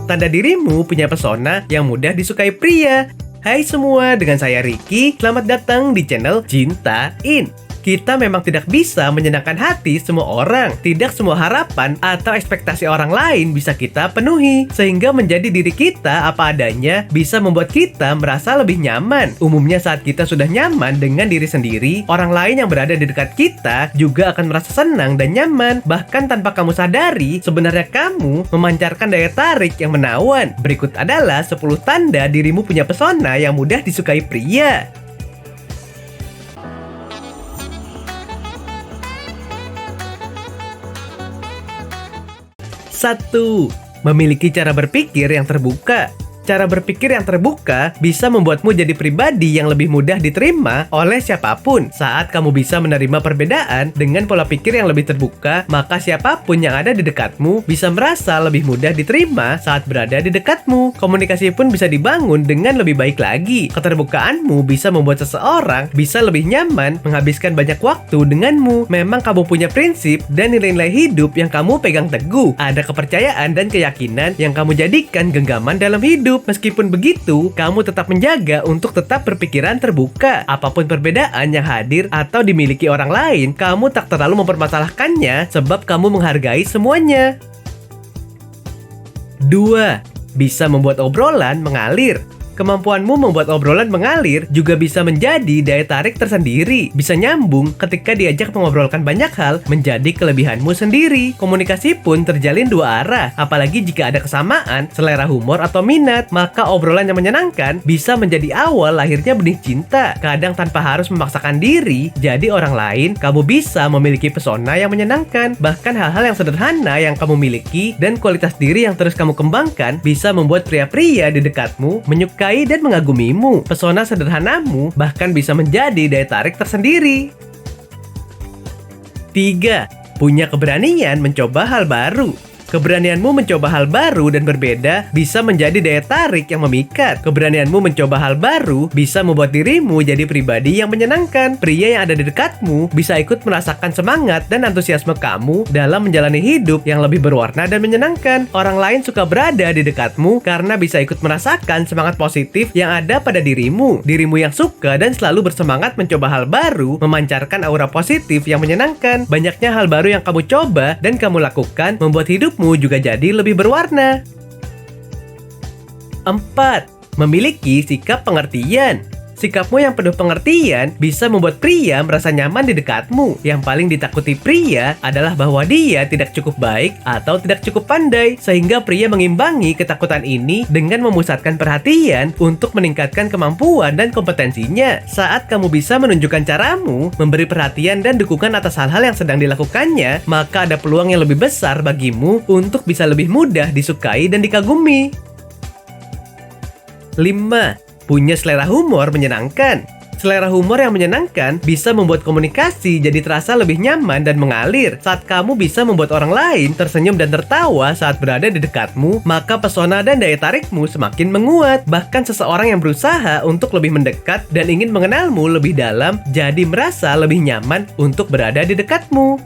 tanda dirimu punya pesona yang mudah disukai pria. Hai semua, dengan saya Ricky. Selamat datang di channel Cintain. Kita memang tidak bisa menyenangkan hati semua orang. Tidak semua harapan atau ekspektasi orang lain bisa kita penuhi. Sehingga menjadi diri kita apa adanya bisa membuat kita merasa lebih nyaman. Umumnya saat kita sudah nyaman dengan diri sendiri, orang lain yang berada di dekat kita juga akan merasa senang dan nyaman. Bahkan tanpa kamu sadari, sebenarnya kamu memancarkan daya tarik yang menawan. Berikut adalah 10 tanda dirimu punya pesona yang mudah disukai pria. 1. Memiliki cara berpikir yang terbuka. Cara berpikir yang terbuka bisa membuatmu jadi pribadi yang lebih mudah diterima oleh siapapun. Saat kamu bisa menerima perbedaan dengan pola pikir yang lebih terbuka, maka siapapun yang ada di dekatmu bisa merasa lebih mudah diterima saat berada di dekatmu. Komunikasi pun bisa dibangun dengan lebih baik lagi. Keterbukaanmu bisa membuat seseorang bisa lebih nyaman menghabiskan banyak waktu denganmu. Memang kamu punya prinsip dan nilai-nilai hidup yang kamu pegang teguh. Ada kepercayaan dan keyakinan yang kamu jadikan genggaman dalam hidup. Meskipun begitu, kamu tetap menjaga untuk tetap berpikiran terbuka. Apapun perbedaan yang hadir atau dimiliki orang lain, kamu tak terlalu mempermasalahkannya sebab kamu menghargai semuanya. 2. Bisa membuat obrolan mengalir. Kemampuanmu membuat obrolan mengalir juga bisa menjadi daya tarik tersendiri. Bisa nyambung ketika diajak mengobrolkan banyak hal menjadi kelebihanmu sendiri. Komunikasi pun terjalin dua arah. Apalagi jika ada kesamaan, selera humor atau minat, maka obrolan yang menyenangkan bisa menjadi awal lahirnya benih cinta. Kadang tanpa harus memaksakan diri jadi orang lain, kamu bisa memiliki pesona yang menyenangkan. Bahkan hal-hal yang sederhana yang kamu miliki dan kualitas diri yang terus kamu kembangkan bisa membuat pria-pria di dekatmu menyukai dan mengagumimu. Pesona sederhanamu bahkan bisa menjadi daya tarik tersendiri. 3. Punya keberanian mencoba hal baru. Keberanianmu mencoba hal baru dan berbeda bisa menjadi daya tarik yang memikat. Keberanianmu mencoba hal baru bisa membuat dirimu jadi pribadi yang menyenangkan. Pria yang ada di dekatmu bisa ikut merasakan semangat dan antusiasme kamu dalam menjalani hidup yang lebih berwarna dan menyenangkan. Orang lain suka berada di dekatmu karena bisa ikut merasakan semangat positif yang ada pada dirimu. Dirimu yang suka dan selalu bersemangat mencoba hal baru memancarkan aura positif yang menyenangkan. Banyaknya hal baru yang kamu coba dan kamu lakukan membuat hidupmu juga jadi lebih berwarna. 4. Memiliki sikap pengertian. Sikapmu yang penuh pengertian bisa membuat pria merasa nyaman di dekatmu. Yang paling ditakuti pria adalah bahwa dia tidak cukup baik atau tidak cukup pandai, sehingga pria mengimbangi ketakutan ini dengan memusatkan perhatian untuk meningkatkan kemampuan dan kompetensinya. Saat kamu bisa menunjukkan caramu, memberi perhatian dan dukungan atas hal-hal yang sedang dilakukannya, maka ada peluang yang lebih besar bagimu untuk bisa lebih mudah disukai dan dikagumi. 5. Punya selera humor menyenangkan. Selera humor yang menyenangkan bisa membuat komunikasi jadi terasa lebih nyaman dan mengalir. Saat kamu bisa membuat orang lain tersenyum dan tertawa saat berada di dekatmu, maka pesona dan daya tarikmu semakin menguat. Bahkan seseorang yang berusaha untuk lebih mendekat dan ingin mengenalmu lebih dalam jadi merasa lebih nyaman untuk berada di dekatmu.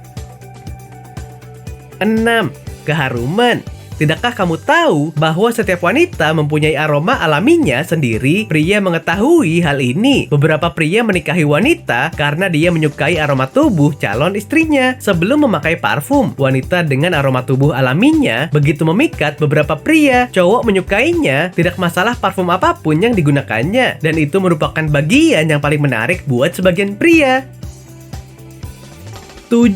6. Keharuman. Tidakkah kamu tahu bahwa setiap wanita mempunyai aroma alaminya sendiri? Pria mengetahui hal ini. Beberapa pria menikahi wanita karena dia menyukai aroma tubuh calon istrinya. Sebelum memakai parfum, wanita dengan aroma tubuh alaminya begitu memikat beberapa pria. Cowok menyukainya, tidak masalah parfum apapun yang digunakannya. Dan itu merupakan bagian yang paling menarik buat sebagian pria. 7.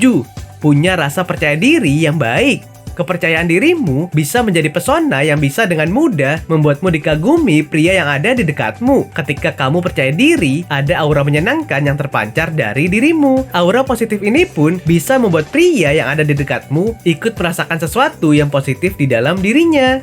Punya rasa percaya diri yang baik. Kepercayaan dirimu bisa menjadi pesona yang bisa dengan mudah membuatmu dikagumi pria yang ada di dekatmu. Ketika kamu percaya diri, ada aura menyenangkan yang terpancar dari dirimu. Aura positif ini pun bisa membuat pria yang ada di dekatmu ikut merasakan sesuatu yang positif di dalam dirinya.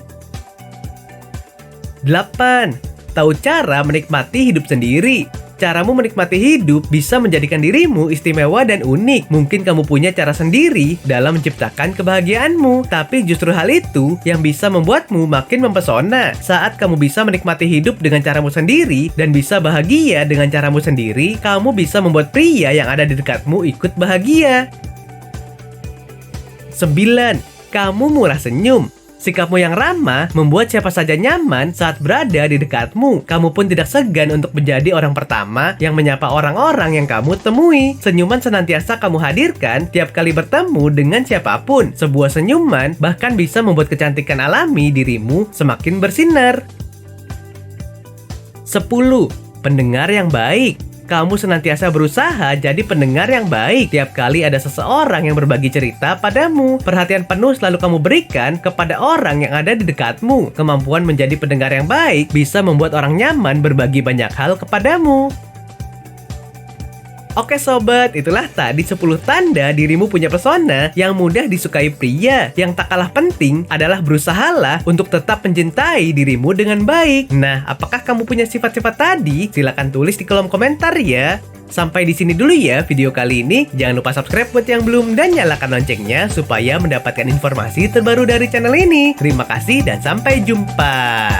8. Tahu cara menikmati hidup sendiri. Caramu menikmati hidup bisa menjadikan dirimu istimewa dan unik. Mungkin kamu punya cara sendiri dalam menciptakan kebahagiaanmu, tapi justru hal itu yang bisa membuatmu makin mempesona. Saat kamu bisa menikmati hidup dengan caramu sendiri dan bisa bahagia dengan caramu sendiri, kamu bisa membuat pria yang ada di dekatmu ikut bahagia. 9. Kamu murah senyum. Sikapmu yang ramah membuat siapa saja nyaman saat berada di dekatmu. Kamu pun tidak segan untuk menjadi orang pertama yang menyapa orang-orang yang kamu temui. Senyuman senantiasa kamu hadirkan tiap kali bertemu dengan siapapun. Sebuah senyuman bahkan bisa membuat kecantikan alami dirimu semakin bersinar. 10. Pendengar yang baik. Kamu senantiasa berusaha jadi pendengar yang baik. Tiap kali ada seseorang yang berbagi cerita padamu, perhatian penuh selalu kamu berikan kepada orang yang ada di dekatmu. Kemampuan menjadi pendengar yang baik bisa membuat orang nyaman berbagi banyak hal kepadamu. Oke sobat, itulah tadi 10 tanda dirimu punya pesona yang mudah disukai pria. Yang tak kalah penting adalah berusahalah untuk tetap mencintai dirimu dengan baik. Nah, apakah kamu punya sifat-sifat tadi? Silahkan tulis di kolom komentar ya. Sampai di sini dulu ya video kali ini. Jangan lupa subscribe buat yang belum dan nyalakan loncengnya supaya mendapatkan informasi terbaru dari channel ini. Terima kasih dan sampai jumpa.